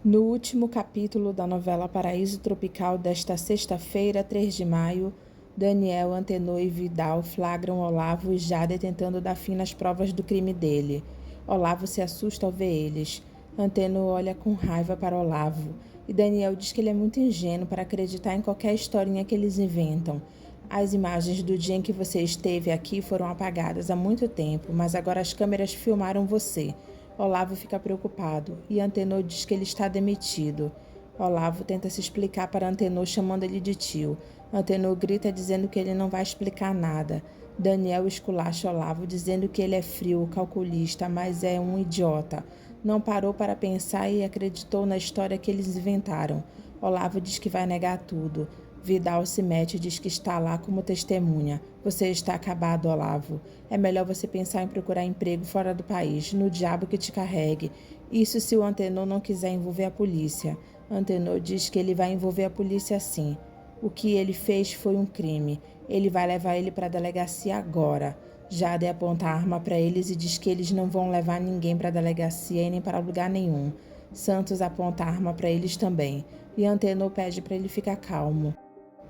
No último capítulo da novela Paraíso Tropical desta sexta-feira, 3 de maio, Daniel, Antenor e Vidal flagram Olavo e Jade tentando dar fim nas provas do crime dele. Olavo se assusta ao ver eles. Antenor olha com raiva para Olavo e Daniel diz que ele é muito ingênuo para acreditar em qualquer historinha que eles inventam. As imagens do dia em que você esteve aqui foram apagadas há muito tempo, mas agora as câmeras filmaram você. Olavo fica preocupado e Antenor diz que ele está demitido. Olavo tenta se explicar para Antenor chamando ele de tio. Antenor grita dizendo que ele não vai explicar nada. Daniel esculacha Olavo dizendo que ele é frio, calculista, mas é um idiota. Não parou para pensar e acreditou na história que eles inventaram. Olavo diz que vai negar tudo. Vidal se mete e diz que está lá como testemunha. Você está acabado, Olavo. É melhor você pensar em procurar emprego fora do país, no diabo que te carregue. Isso se o Antenor não quiser envolver a polícia. Antenor diz que ele vai envolver a polícia sim. O que ele fez foi um crime. Ele vai levar ele para a delegacia agora. Jade aponta a arma para eles e diz que eles não vão levar ninguém para a delegacia e nem para lugar nenhum. Santos aponta a arma para eles também. E Antenor pede para ele ficar calmo.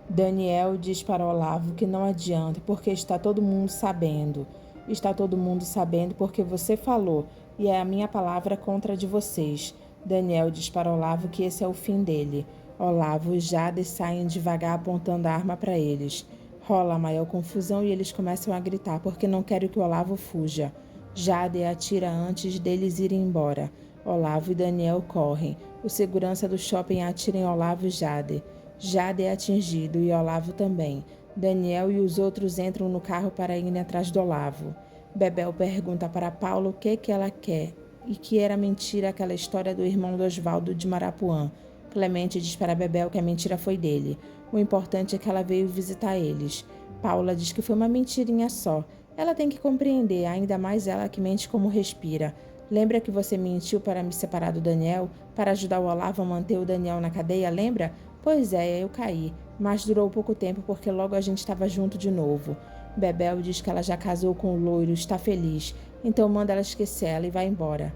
Daniel diz para Olavo que não adianta, porque está todo mundo sabendo. Está todo mundo sabendo porque você falou, e é a minha palavra contra a de vocês. Daniel diz para Olavo que esse é o fim dele. Olavo e Jade saem devagar apontando a arma para eles. Rola a maior confusão e eles começam a gritar porque não querem que Olavo fuja. Jade atira antes deles irem embora. Olavo e Daniel correm. O segurança do shopping atira em Olavo e Jade. Jade é atingido e Olavo também. Daniel e os outros entram no carro para irem atrás do Olavo. Bebel pergunta para Paula o que ela quer e que era mentira aquela história do irmão do Osvaldo de Marapuã. Clemente diz para Bebel que a mentira foi dele. O importante é que ela veio visitar eles. Paula diz que foi uma mentirinha só. Ela tem que compreender, ainda mais ela que mente como respira. Lembra que você mentiu para me separar do Daniel? Para ajudar o Olavo a manter o Daniel na cadeia, lembra? Pois é, eu caí, mas durou pouco tempo porque logo a gente estava junto de novo. Bebel diz que ela já casou com o loiro, está feliz, então manda ela esquecer ela e vai embora.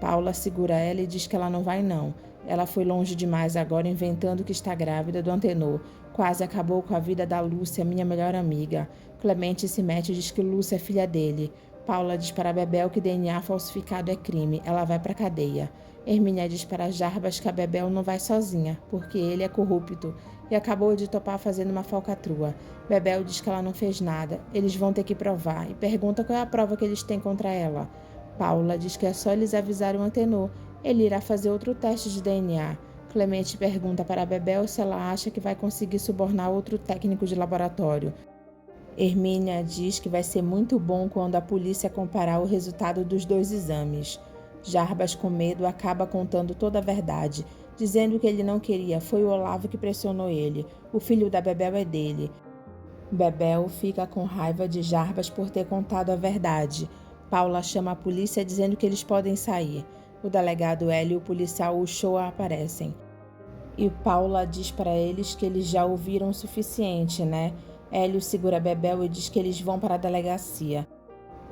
Paula segura ela e diz que ela não vai não. Ela foi longe demais agora inventando que está grávida do Antenor. Quase acabou com a vida da Lúcia, minha melhor amiga. Clemente se mete e diz que Lúcia é filha dele. Paula diz para Bebel que DNA falsificado é crime. Ela vai para a cadeia. Hermínia diz para Jarbas que a Bebel não vai sozinha, porque ele é corrupto e acabou de topar fazendo uma falcatrua. Bebel diz que ela não fez nada. Eles vão ter que provar e pergunta qual é a prova que eles têm contra ela. Paula diz que é só eles avisarem o Antenor. Ele irá fazer outro teste de DNA. Clemente pergunta para Bebel se ela acha que vai conseguir subornar outro técnico de laboratório. Hermínia diz que vai ser muito bom quando a polícia comparar o resultado dos dois exames. Jarbas, com medo, acaba contando toda a verdade, dizendo que ele não queria, foi o Olavo que pressionou ele. O filho da Bebel é dele. Bebel fica com raiva de Jarbas por ter contado a verdade. Paula chama a polícia dizendo que eles podem sair. O delegado Hélio e o policial Uchoa aparecem. E Paula diz para eles que eles já ouviram o suficiente, né? Hélio segura Bebel e diz que eles vão para a delegacia.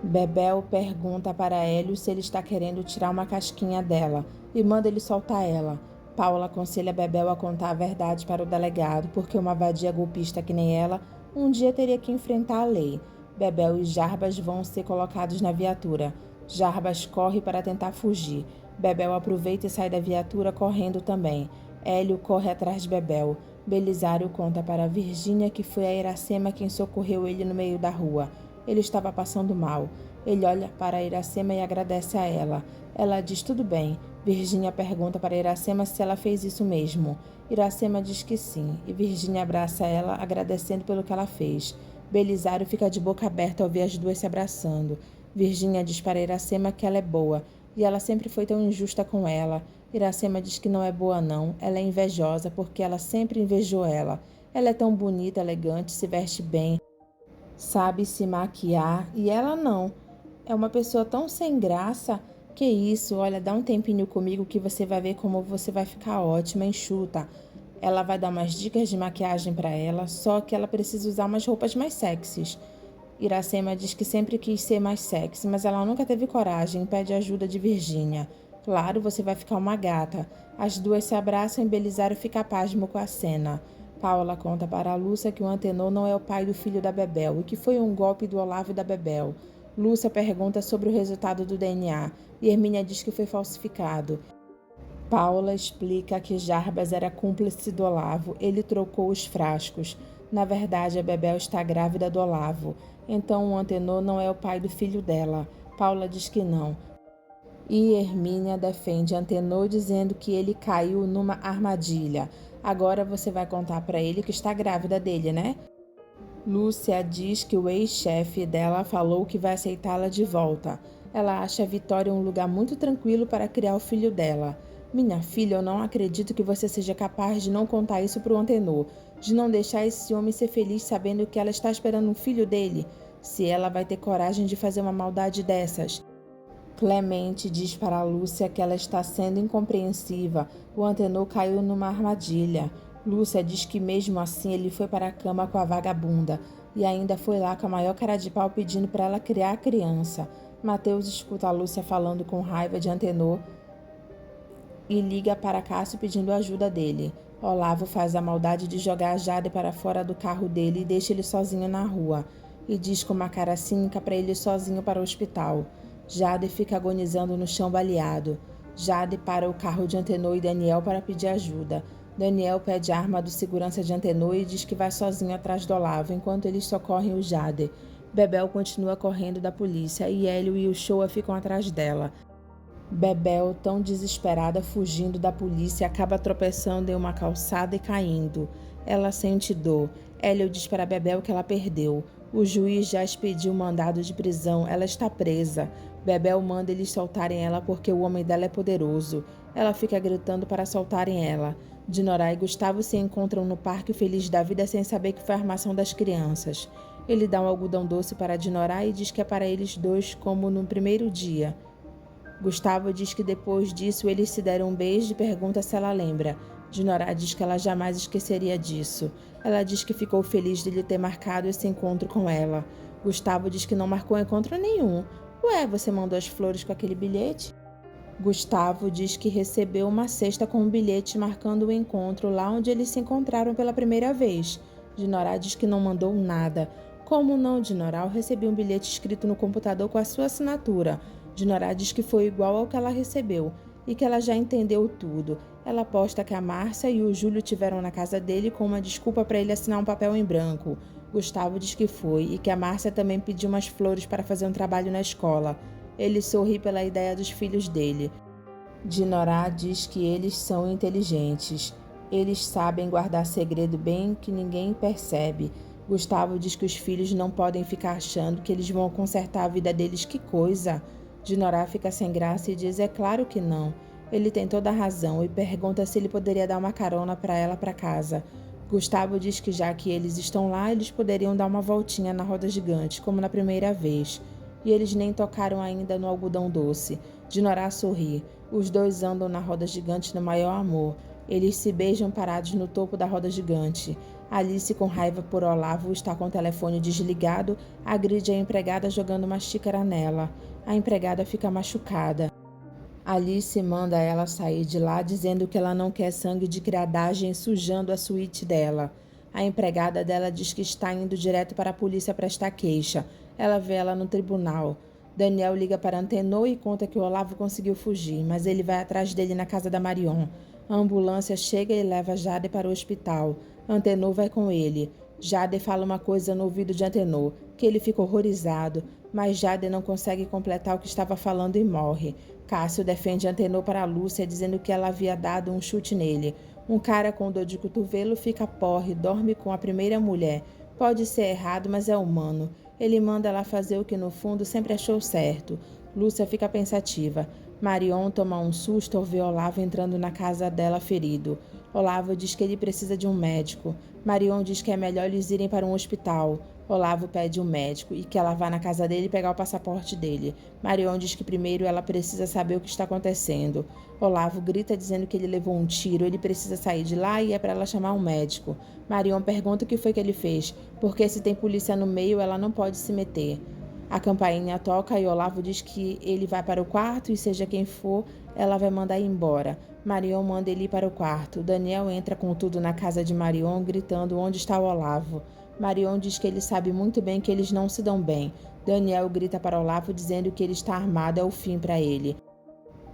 Bebel pergunta para Hélio se ele está querendo tirar uma casquinha dela e manda ele soltar ela. Paula aconselha Bebel a contar a verdade para o delegado, porque uma vadia golpista que nem ela um dia teria que enfrentar a lei. Bebel e Jarbas vão ser colocados na viatura. Jarbas corre para tentar fugir. Bebel aproveita e sai da viatura correndo também. Hélio corre atrás de Bebel. Belisário conta para Virgínia que foi a Iracema quem socorreu ele no meio da rua. Ele estava passando mal. Ele olha para Iracema e agradece a ela. Ela diz tudo bem. Virgínia pergunta para Iracema se ela fez isso mesmo. Iracema diz que sim, e Virgínia abraça ela, agradecendo pelo que ela fez. Belisário fica de boca aberta ao ver as duas se abraçando. Virgínia diz para Iracema que ela é boa, e ela sempre foi tão injusta com ela. Iracema diz que não é boa não, ela é invejosa porque ela sempre invejou ela. Ela é tão bonita, elegante, se veste bem, sabe se maquiar, e ela não. É uma pessoa tão sem graça. Que isso, olha, dá um tempinho comigo que você vai ver como você vai ficar ótima, enxuta. Ela vai dar umas dicas de maquiagem para ela, só que ela precisa usar umas roupas mais sexys. Iracema diz que sempre quis ser mais sexy, mas ela nunca teve coragem e pede ajuda de Virgínia. Claro, você vai ficar uma gata. As duas se abraçam e Belisário fica pasmo com a cena. Paula conta para Lúcia que o Antenor não é o pai do filho da Bebel e que foi um golpe do Olavo e da Bebel. Lúcia pergunta sobre o resultado do DNA e Hermínia diz que foi falsificado. Paula explica que Jarbas era cúmplice do Olavo. Ele trocou os frascos. Na verdade, a Bebel está grávida do Olavo. Então o Antenor não é o pai do filho dela. Paula diz que não. E Hermínia defende Antenor dizendo que ele caiu numa armadilha. Agora você vai contar para ele que está grávida dele, né? Lúcia diz que o ex-chefe dela falou que vai aceitá-la de volta. Ela acha a Vitória um lugar muito tranquilo para criar o filho dela. Minha filha, eu não acredito que você seja capaz de não contar isso para o Antenor, de não deixar esse homem ser feliz sabendo que ela está esperando um filho dele. Se ela vai ter coragem de fazer uma maldade dessas. Clemente diz para Lúcia que ela está sendo incompreensiva. O Antenor caiu numa armadilha. Lúcia diz que mesmo assim ele foi para a cama com a vagabunda e ainda foi lá com a maior cara de pau pedindo para ela criar a criança. Mateus escuta a Lúcia falando com raiva de Antenor e liga para Cássio pedindo ajuda dele. Olavo faz a maldade de jogar a Jade para fora do carro dele e deixa ele sozinho na rua. E diz com uma cara cínica para ele ir sozinho para o hospital. Jade fica agonizando no chão baleado. Jade para o carro de Antenor e Daniel para pedir ajuda. Daniel pede a arma do segurança de Antenor e diz que vai sozinho atrás do Olavo, enquanto eles socorrem o Jade. Bebel continua correndo da polícia e Hélio e o Shoa ficam atrás dela. Bebel, tão desesperada, fugindo da polícia, acaba tropeçando em uma calçada e caindo. Ela sente dor. Hélio diz para Bebel que ela perdeu. O juiz já expediu mandado de prisão. Ela está presa. Bebel manda eles soltarem ela porque o homem dela é poderoso. Ela fica gritando para soltarem ela. Dinorá e Gustavo se encontram no parque feliz da vida sem saber que foi a armação das crianças. Ele dá um algodão doce para Dinorá e diz que é para eles dois como no primeiro dia. Gustavo diz que depois disso eles se deram um beijo e pergunta se ela lembra. Dinorá diz que ela jamais esqueceria disso. Ela diz que ficou feliz de lhe ter marcado esse encontro com ela. Gustavo diz que não marcou encontro nenhum. Ué, você mandou as flores com aquele bilhete? Gustavo diz que recebeu uma cesta com um bilhete marcando o encontro lá onde eles se encontraram pela primeira vez. Dinorá diz que não mandou nada. Como não, Dinorá? Eu recebi um bilhete escrito no computador com a sua assinatura. Dinorá diz que foi igual ao que ela recebeu e que ela já entendeu tudo. Ela aposta que a Márcia e o Júlio tiveram na casa dele com uma desculpa para ele assinar um papel em branco. Gustavo diz que foi e que a Márcia também pediu umas flores para fazer um trabalho na escola. Ele sorri pela ideia dos filhos dele. Dinorá diz que eles são inteligentes. Eles sabem guardar segredo bem que ninguém percebe. Gustavo diz que os filhos não podem ficar achando que eles vão consertar a vida deles. Que coisa! Dinorá fica sem graça e diz: é claro que não. Ele tem toda a razão e pergunta se ele poderia dar uma carona para ela para casa. Gustavo diz que já que eles estão lá, eles poderiam dar uma voltinha na roda gigante, como na primeira vez. E eles nem tocaram ainda no algodão doce. Dinorá sorri. Os dois andam na roda gigante no maior amor. Eles se beijam parados no topo da roda gigante. Alice, com raiva por Olavo estar com o telefone desligado, agride a empregada jogando uma xícara nela. A empregada fica machucada. Alice manda ela sair de lá dizendo que ela não quer sangue de criadagem sujando a suíte dela. A empregada dela diz que está indo direto para a polícia prestar queixa. Ela vê ela no tribunal. Daniel liga para Antenor e conta que o Olavo conseguiu fugir, mas ele vai atrás dele na casa da Marion. A ambulância chega e leva Jade para o hospital. Antenor vai com ele. Jade fala uma coisa no ouvido de Antenor, que ele fica horrorizado, mas Jade não consegue completar o que estava falando e morre. Cássio defende Antenor para Lúcia, dizendo que ela havia dado um chute nele. Um cara com dor de cotovelo fica porre, dorme com a primeira mulher. Pode ser errado, mas é humano. Ele manda ela fazer o que no fundo sempre achou certo. Lúcia fica pensativa. Marion toma um susto ao ver Olavo entrando na casa dela ferido. Olavo diz que ele precisa de um médico. Marion diz que é melhor eles irem para um hospital. Olavo pede um médico e que ela vá na casa dele pegar o passaporte dele. Marion diz que primeiro ela precisa saber o que está acontecendo. Olavo grita dizendo que ele levou um tiro, ele precisa sair de lá e é para ela chamar um médico. Marion pergunta o que foi que ele fez, porque se tem polícia no meio ela não pode se meter. A campainha toca e Olavo diz que ele vai para o quarto e seja quem for, ela vai mandar ir embora. Marion manda ele ir para o quarto. Daniel entra com tudo na casa de Marion, gritando onde está o Olavo. Marion diz que ele sabe muito bem que eles não se dão bem. Daniel grita para Olavo dizendo que ele está armado, é o fim para ele.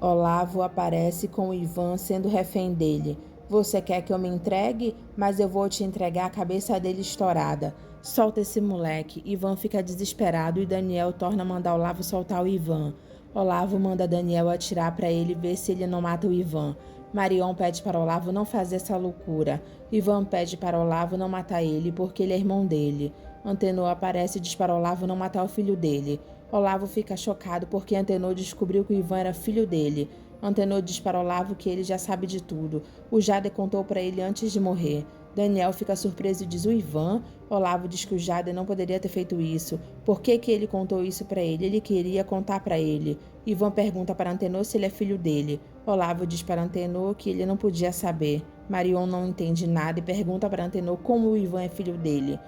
Olavo aparece com o Ivan sendo refém dele. Você quer que eu me entregue? Mas eu vou te entregar a cabeça dele estourada. Solta esse moleque. Ivan fica desesperado e Daniel torna a mandar Olavo soltar o Ivan. Olavo manda Daniel atirar para ele ver se ele não mata o Ivan. Marion pede para Olavo não fazer essa loucura. Ivan pede para Olavo não matar ele porque ele é irmão dele. Antenor aparece e diz para Olavo não matar o filho dele. Olavo fica chocado porque Antenor descobriu que o Ivan era filho dele. Antenor diz para Olavo que ele já sabe de tudo. O Jader contou para ele antes de morrer. Daniel fica surpreso e diz: o Ivan? Olavo diz que o Jader não poderia ter feito isso. Por que ele contou isso para ele? Ele queria contar para ele. Ivan pergunta para Antenor se ele é filho dele. Olavo diz para Antenor que ele não podia saber. Marion não entende nada e pergunta para Antenor como o Ivan é filho dele.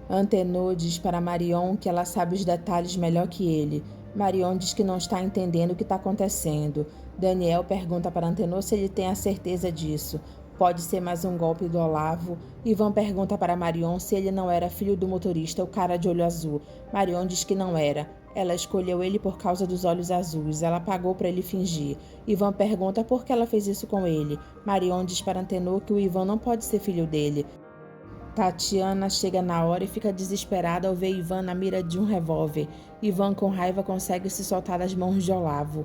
Antenor diz para Marion que ela sabe os detalhes melhor que ele. Marion diz que não está entendendo o que está acontecendo. Daniel pergunta para Antenor se ele tem a certeza disso. Pode ser mais um golpe do Olavo. Ivan pergunta para Marion se ele não era filho do motorista, o cara de olho azul. Marion diz que não era. Ela escolheu ele por causa dos olhos azuis. Ela pagou para ele fingir. Ivan pergunta por que ela fez isso com ele. Marion diz para Antenor que o Ivan não pode ser filho dele. Tatiana chega na hora e fica desesperada ao ver Ivan na mira de um revólver. Ivan, com raiva, consegue se soltar das mãos de Olavo.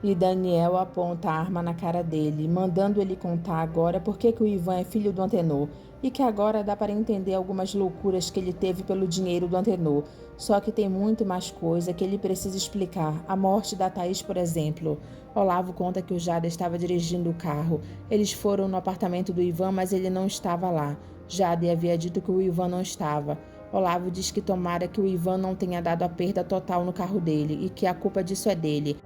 E Daniel aponta a arma na cara dele, mandando ele contar agora por que o Ivan é filho do Antenor, e que agora dá para entender algumas loucuras que ele teve pelo dinheiro do Antenor. Só que tem muito mais coisa que ele precisa explicar. A morte da Thaís, por exemplo. Olavo conta que o Jader estava dirigindo o carro. Eles foram no apartamento do Ivan, mas ele não estava lá. Jader havia dito que o Ivan não estava. Olavo diz que tomara que o Ivan não tenha dado a perda total no carro dele e que a culpa disso é dele.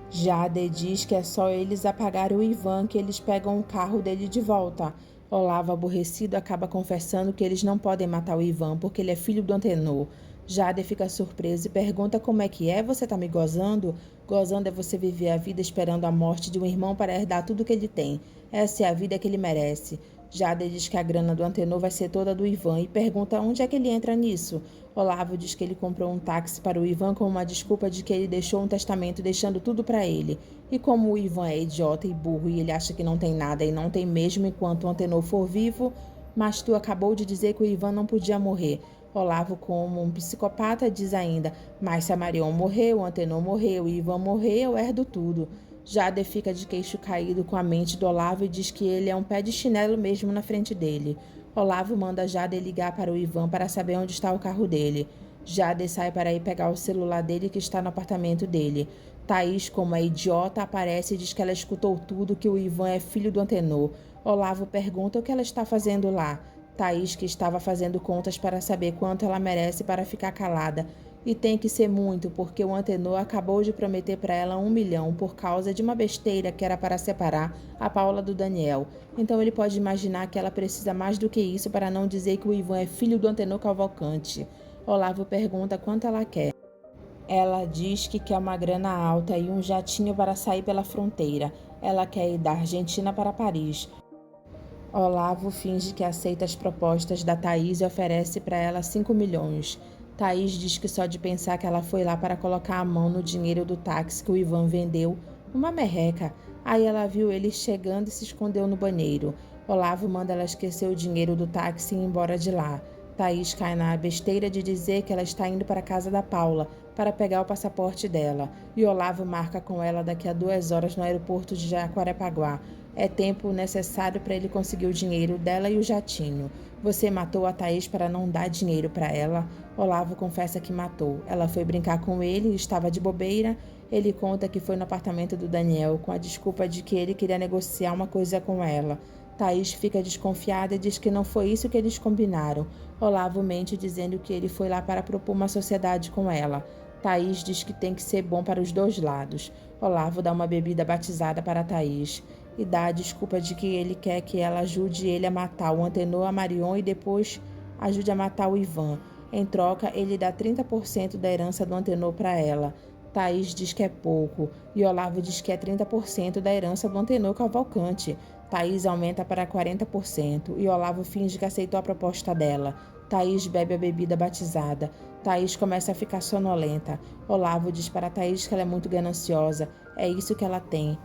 Jader diz que é só eles apagarem o Ivan que eles pegam o carro dele de volta. Olavo, aborrecido, acaba confessando que eles não podem matar o Ivan porque ele é filho do Antenor. Jader fica surpreso e pergunta como é que é, você tá me gozando? Gozando é você viver a vida esperando a morte de um irmão para herdar tudo que ele tem. Essa é a vida que ele merece. Jader diz que a grana do Antenor vai ser toda do Ivan e pergunta onde é que ele entra nisso. Olavo diz que ele comprou um táxi para o Ivan com uma desculpa de que ele deixou um testamento deixando tudo para ele. E como o Ivan é idiota e burro e ele acha que não tem nada e não tem mesmo enquanto o Antenor for vivo, mas tu acabou de dizer que o Ivan não podia morrer. Olavo, como um psicopata, diz ainda, mas se a Marion morreu, o Antenor morreu, o Ivan morreu, eu herdo tudo. Jader fica de queixo caído com a mente do Olavo e diz que ele é um pé de chinelo mesmo na frente dele. Olavo manda Jader ligar para o Ivan para saber onde está o carro dele. Jader sai para ir pegar o celular dele que está no apartamento dele. Thaís, como é idiota, aparece e diz que ela escutou tudo, que o Ivan é filho do Antenor. Olavo pergunta o que ela está fazendo lá. Thaís, que estava fazendo contas para saber quanto ela merece para ficar calada. E tem que ser muito, porque o Antenor acabou de prometer para ela 1 milhão por causa de uma besteira que era para separar a Paula do Daniel. Então ele pode imaginar que ela precisa mais do que isso para não dizer que o Ivan é filho do Antenor Cavalcante. Olavo pergunta quanto ela quer. Ela diz que quer uma grana alta e um jatinho para sair pela fronteira. Ela quer ir da Argentina para Paris. Olavo finge que aceita as propostas da Thaís e oferece para ela 5 milhões. Thaís diz que só de pensar que ela foi lá para colocar a mão no dinheiro do táxi que o Ivan vendeu, uma merreca. Aí ela viu ele chegando e se escondeu no banheiro. Olavo manda ela esquecer o dinheiro do táxi e ir embora de lá. Thaís cai na besteira de dizer que ela está indo para a casa da Paula para pegar o passaporte dela. E Olavo marca com ela daqui a 2 horas no aeroporto de Jacarepaguá. É tempo necessário para ele conseguir o dinheiro dela e o jatinho. Você matou a Thaís para não dar dinheiro para ela? Olavo confessa que matou. Ela foi brincar com ele e estava de bobeira. Ele conta que foi no apartamento do Daniel com a desculpa de que ele queria negociar uma coisa com ela. Thaís fica desconfiada e diz que não foi isso que eles combinaram. Olavo mente dizendo que ele foi lá para propor uma sociedade com ela. Thaís diz que tem que ser bom para os dois lados. Olavo dá uma bebida batizada para Thaís e dá a desculpa de que ele quer que ela ajude ele a matar o Antenor, a Marion e depois ajude a matar o Ivan. Em troca, ele dá 30% da herança do Antenor para ela. Thaís diz que é pouco e Olavo diz que é 30% da herança do Antenor Cavalcante. Thaís aumenta para 40% e Olavo finge que aceitou a proposta dela. Thaís bebe a bebida batizada. Thaís começa a ficar sonolenta. Olavo diz para Thaís que ela é muito gananciosa. É isso que ela tem.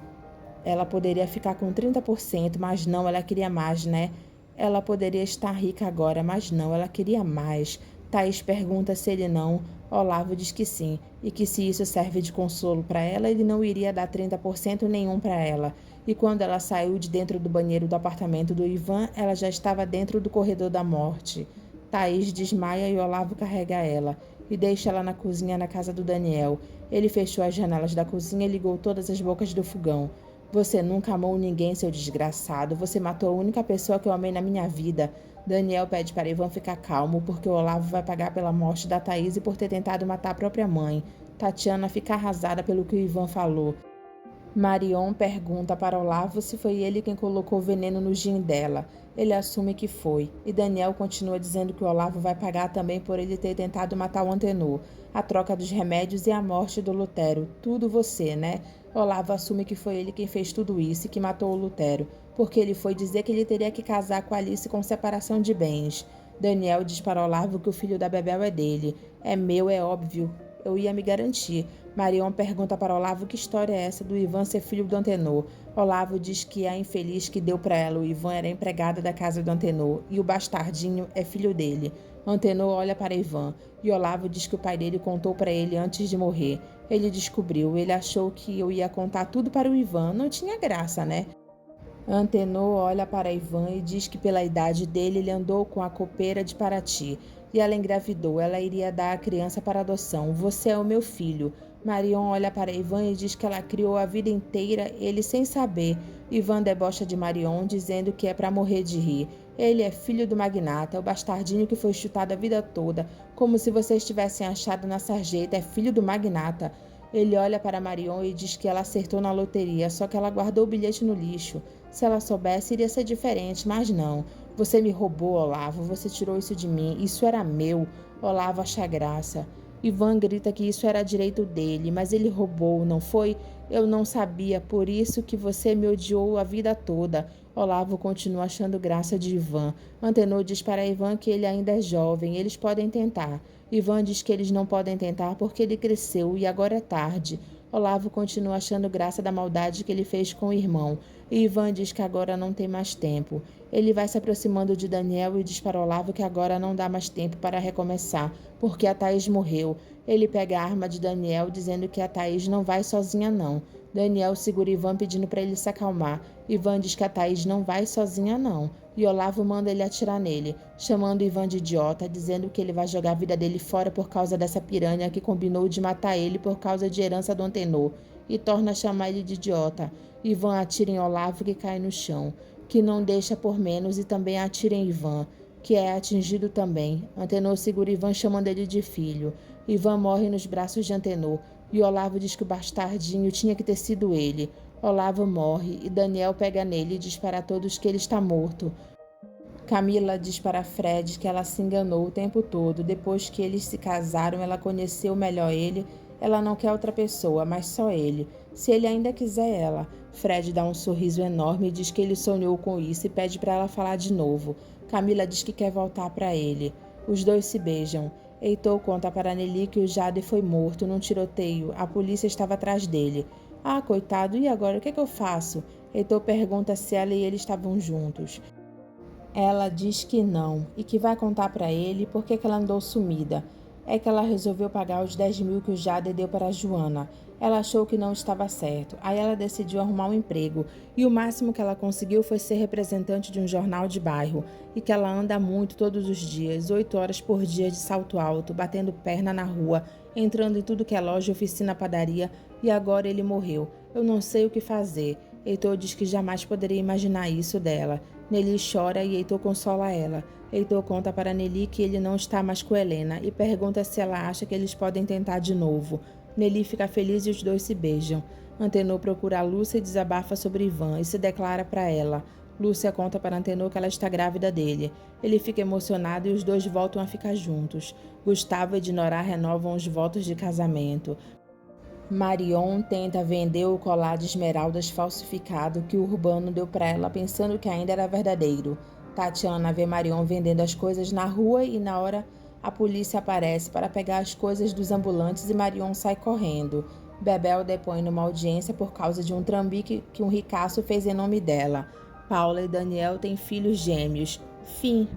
Ela poderia ficar com 30%, mas não, ela queria mais, né? Ela poderia estar rica agora, mas não, ela queria mais. Thaís pergunta se ele não. Olavo diz que sim, e que se isso serve de consolo para ela, ele não iria dar 30% nenhum para ela. E quando ela saiu de dentro do banheiro do apartamento do Ivan, ela já estava dentro do corredor da morte. Thaís desmaia e Olavo carrega ela e deixa ela na cozinha na casa do Daniel. Ele fechou as janelas da cozinha e ligou todas as bocas do fogão. Você nunca amou ninguém, seu desgraçado. Você matou a única pessoa que eu amei na minha vida. Daniel pede para Ivan ficar calmo, porque o Olavo vai pagar pela morte da Thaís e por ter tentado matar a própria mãe. Tatiana fica arrasada pelo que o Ivan falou. Marion pergunta para Olavo se foi ele quem colocou o veneno no gin dela. Ele assume que foi, e Daniel continua dizendo que o Olavo vai pagar também por ele ter tentado matar o Antenor. A troca dos remédios e a morte do Lutero. Tudo você, né? Olavo assume que foi ele quem fez tudo isso e que matou o Lutero, porque ele foi dizer que ele teria que casar com Alice com separação de bens. Daniel diz para Olavo que o filho da Bebel é dele. É meu, é óbvio. Eu ia me garantir. Marion pergunta para Olavo que história é essa do Ivan ser filho do Antenor. Olavo diz que a infeliz que deu para ela o Ivan era empregada da casa do Antenor e o bastardinho é filho dele. Antenor olha para Ivan e Olavo diz que o pai dele contou para ele antes de morrer. Ele descobriu, ele achou que eu ia contar tudo para o Ivan. Não tinha graça, né? Antenor olha para Ivan e diz que pela idade dele ele andou com a copeira de Paraty. E ela engravidou, ela iria dar a criança para adoção. Você é o meu filho. Marion olha para Ivan e diz que ela criou a vida inteira ele sem saber. Ivan debocha de Marion, dizendo que é para morrer de rir. Ele é filho do magnata, o bastardinho que foi chutado a vida toda, como se vocês tivessem achado na sarjeta, é filho do magnata. Ele olha para Marion e diz que ela acertou na loteria, só que ela guardou o bilhete no lixo. Se ela soubesse, iria ser diferente, mas não. Você me roubou, Olavo, você tirou isso de mim, isso era meu. Olavo acha graça. Ivan grita que isso era direito dele, mas ele roubou, não foi? Eu não sabia, por isso que você me odiou a vida toda. Olavo continua achando graça de Ivan. Antenor diz para Ivan que ele ainda é jovem, eles podem tentar. Ivan diz que eles não podem tentar porque ele cresceu e agora é tarde. Olavo continua achando graça da maldade que ele fez com o irmão. E Ivan diz que agora não tem mais tempo. Ele vai se aproximando de Daniel e diz para Olavo que agora não dá mais tempo para recomeçar, porque a Thaís morreu. Ele pega a arma de Daniel, dizendo que a Thaís não vai sozinha não. Daniel segura Ivan pedindo para ele se acalmar. Ivan diz que a Thaís não vai sozinha não. E Olavo manda ele atirar nele, chamando Ivan de idiota, dizendo que ele vai jogar a vida dele fora por causa dessa piranha que combinou de matar ele por causa de herança do Antenor, e torna a chamar ele de idiota. Ivan atira em Olavo, que cai no chão, que não deixa por menos, e também atira em Ivan, que é atingido também. Antenor segura Ivan chamando ele de filho. Ivan morre nos braços de Antenor, e Olavo diz que o bastardinho tinha que ter sido ele. Olavo morre, e Daniel pega nele e diz para todos que ele está morto. Camila diz para Fred que ela se enganou o tempo todo. Depois que eles se casaram, ela conheceu melhor ele. Ela não quer outra pessoa, mas só ele. Se ele ainda quiser ela. Fred dá um sorriso enorme e diz que ele sonhou com isso e pede para ela falar de novo. Camila diz que quer voltar para ele. Os dois se beijam. Heitor conta para Nelly que o Jade foi morto num tiroteio. A polícia estava atrás dele. Ah, coitado, e agora o que eu faço? Heitor pergunta se ela e ele estavam juntos. Ela diz que não e que vai contar para ele por que ela andou sumida. É que ela resolveu pagar os 10 mil que o Jader deu para a Joana. Ela achou que não estava certo. Aí ela decidiu arrumar um emprego. E o máximo que ela conseguiu foi ser representante de um jornal de bairro. E que ela anda muito todos os dias, 8 horas por dia de salto alto, batendo perna na rua, entrando em tudo que é loja, oficina, padaria. E agora ele morreu. Eu não sei o que fazer. Heitor diz que jamais poderia imaginar isso dela. Nelly chora e Heitor consola ela. Heitor conta para Nelly que ele não está mais com Helena e pergunta se ela acha que eles podem tentar de novo. Nelly fica feliz e os dois se beijam. Antenor procura a Lúcia e desabafa sobre Ivan e se declara para ela. Lúcia conta para Antenor que ela está grávida dele. Ele fica emocionado e os dois voltam a ficar juntos. Gustavo e Dinorah renovam os votos de casamento. Marion tenta vender o colar de esmeraldas falsificado que o Urbano deu para ela pensando que ainda era verdadeiro. Tatiana vê Marion vendendo as coisas na rua e na hora a polícia aparece para pegar as coisas dos ambulantes e Marion sai correndo. Bebel depõe numa audiência por causa de um trambique que um ricaço fez em nome dela. Paula e Daniel têm filhos gêmeos. Fim.